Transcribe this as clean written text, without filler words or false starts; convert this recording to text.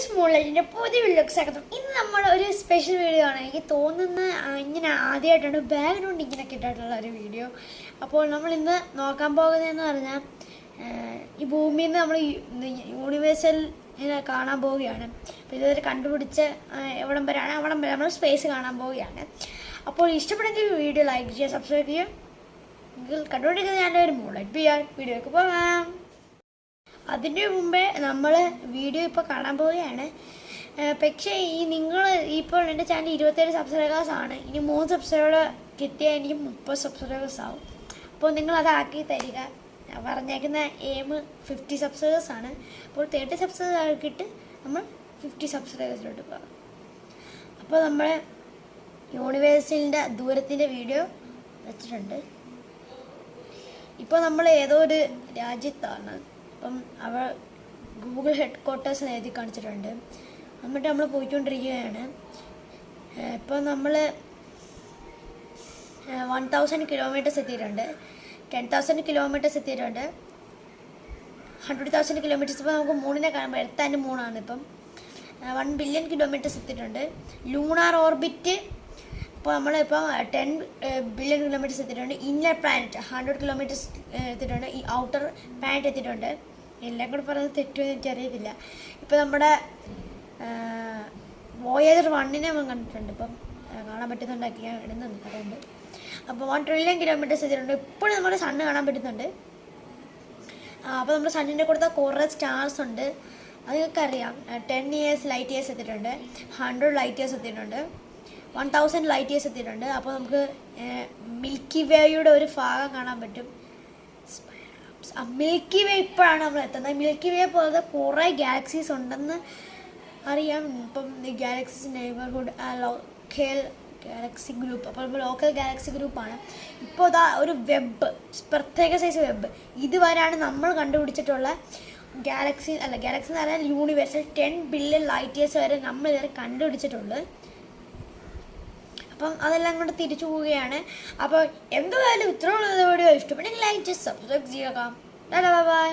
സ്മോളിൻ്റെ പുതിയ വീഡിയോക്ക് സ്വാഗതം. ഇന്ന് നമ്മൾ ഒരു സ്പെഷ്യൽ വീഡിയോ ആണ്. എനിക്ക് തോന്നുന്ന ഇങ്ങനെ ആദ്യമായിട്ടാണ് ബാക്ക്ഗ്രൗണ്ട് ഇങ്ങനെ കിട്ടായിട്ടുള്ള ഒരു വീഡിയോ. അപ്പോൾ നമ്മൾ ഇന്ന് നോക്കാൻ പോകുന്നതെന്ന് പറഞ്ഞാൽ ഈ ഭൂമിയിൽ നിന്ന് നമ്മൾ യൂണിവേഴ്സൽ കാണാൻ പോവുകയാണ്. അപ്പോൾ ഇതുവരെ കണ്ടുപിടിച്ച് എവിടം വരെയാണ് അവിടം വരെ നമ്മൾ സ്പേസ് കാണാൻ പോവുകയാണ്. അപ്പോൾ ഇഷ്ടപ്പെടുമെങ്കിൽ വീഡിയോ ലൈക്ക് ചെയ്യുക, സബ്സ്ക്രൈബ് ചെയ്യുക. നിങ്ങൾ കണ്ടുപിടിക്കുന്നത് ഞാൻ ഒരു മോളായിട്ട് ചെയ്യാൻ വീഡിയോക്ക് പോകാം. അതിൻ്റെ മുമ്പേ നമ്മൾ വീഡിയോ ഇപ്പോൾ കാണാൻ പോവുകയാണ്. പക്ഷേ നിങ്ങൾ ഇപ്പോൾ എൻ്റെ ചാനൽ 27 സബ്സ്ക്രൈബേഴ്സ് ആണ്. ഇനി 3 സബ്സ്ക്രൈബർ കിട്ടിയാൽ എനിക്ക് 30 സബ്സ്ക്രൈബേഴ്സ് ആവും. അപ്പോൾ നിങ്ങളതാക്കി തരിക. ഞാൻ പറഞ്ഞേക്കുന്ന എയിം 50 സബ്സ്ക്രൈബേഴ്സ് ആണ്. അപ്പോൾ 30 സബ്സ്ക്രൈബേഴ്സ് ആക്കിയിട്ട് നമ്മൾ 50 സബ്സ്ക്രൈബേഴ്സിലോട്ട് പോകാം. അപ്പോൾ നമ്മൾ യൂണിവേഴ്സിൻ്റെ ദൂരത്തിൻ്റെ വീഡിയോ വെച്ചിട്ടുണ്ട്. ഇപ്പോൾ നമ്മൾ ഏതോ ഒരു രാജ്യത്താണ്. അപ്പം അവർ ഗൂഗിൾ ഹെഡ് ക്വാർട്ടേഴ്സ് എഴുതി കാണിച്ചിട്ടുണ്ട്. എന്നിട്ട് നമ്മൾ പോയിക്കൊണ്ടിരിക്കുകയാണ്. ഇപ്പോൾ നമ്മൾ 1000 കിലോമീറ്റേഴ്സ് എത്തിയിട്ടുണ്ട്, 10,000 കിലോമീറ്റേഴ്സ് എത്തിയിട്ടുണ്ട്, 100,000 കിലോമീറ്റേഴ്സ്. ഇപ്പോൾ നമുക്ക് മൂണിനെ കാണുമ്പോൾ എർത്താൻ്റെ മൂണാണ്. ഇപ്പം 1 ബില്യൺ കിലോമീറ്റേഴ്സ് എത്തിയിട്ടുണ്ട്. ലൂണാർ ഓർബിറ്റ് ഇപ്പോൾ നമ്മളിപ്പോൾ 10 ബില്യൺ കിലോമീറ്റേഴ്സ് എത്തിയിട്ടുണ്ട്. ഇന്നർ പ്ലാനറ്റ് 100 കിലോമീറ്റേഴ്സ് എത്തിയിട്ടുണ്ട്. ഈ ഔട്ടർ പ്ലാനറ്റ് എത്തിയിട്ടുണ്ട്. എല്ലാം കൂടെ പറയുന്നത് തെറ്റുമെന്ന് എനിക്കറിയത്തില്ല. ഇപ്പോൾ നമ്മുടെ വോയേജർ 1നെ നമ്മൾ കണ്ടിട്ടുണ്ട്. ഇപ്പം കാണാൻ പറ്റുന്നുണ്ടാക്കി ഞാൻ ഇടുന്നുണ്ട്, അതുകൊണ്ട്. അപ്പോൾ 1 ട്രില്യൺ കിലോമീറ്റേഴ്സ് എത്തിയിട്ടുണ്ട്. ഇപ്പോഴും നമ്മുടെ സണ്ണ് കാണാൻ പറ്റുന്നുണ്ട്. അപ്പോൾ നമ്മുടെ സണ്ണിൻ്റെ കൊടുത്ത കുറേ സ്റ്റാർസ് ഉണ്ട്. അത് നിങ്ങൾക്കറിയാം. 10 ഇയേഴ്സ് ലൈറ്റ് ഇയേഴ്സ് എത്തിയിട്ടുണ്ട്, 100 ലൈറ്റ് ഇയേഴ്സ് എത്തിയിട്ടുണ്ട്, 1000 ലൈറ്റ് ഇയേഴ്സ് എത്തിയിട്ടുണ്ട്. അപ്പോൾ നമുക്ക് മിൽക്കി വേയുടെ ഒരു ഭാഗം കാണാൻ പറ്റും. മിൽക്കി വേ ഇപ്പോഴാണ് നമ്മൾ എത്തുന്നത്. മിൽക്കി വേ പോലത്തെ കുറേ ഗാലക്സീസ് ഉണ്ടെന്ന് അറിയാം. ഇപ്പം galaxies neighbourhood local Galaxy group. അപ്പോൾ നമ്മൾ ലോക്കൽ ഗാലക്സി ഗ്രൂപ്പാണ്. ഇപ്പോൾ ഇതാ ഒരു വെബ്, പ്രത്യേക സൈസ് വെബ്. ഇതുവരെയാണ് നമ്മൾ കണ്ടുപിടിച്ചിട്ടുള്ള ഗാലക്സി എന്ന് പറഞ്ഞാൽ യൂണിവേഴ്സിൽ 10 ബില്യൺ ലൈറ്റ് ഇയേഴ്സ് വരെ നമ്മൾ ഇതുവരെ കണ്ടുപിടിച്ചിട്ടുണ്ട്. അപ്പം അതെല്ലാം കൊണ്ട് തിരിച്ചു പോവുകയാണ്. അപ്പോൾ എന്തായാലും ഇത്രയുള്ള വീഡിയോ ഇഷ്ടപ്പെട്ടെങ്കിൽ ലൈക്ക് ചെയ്ത് സബ്സ്ക്രൈബ് ചെയ്യുക. ബൈ.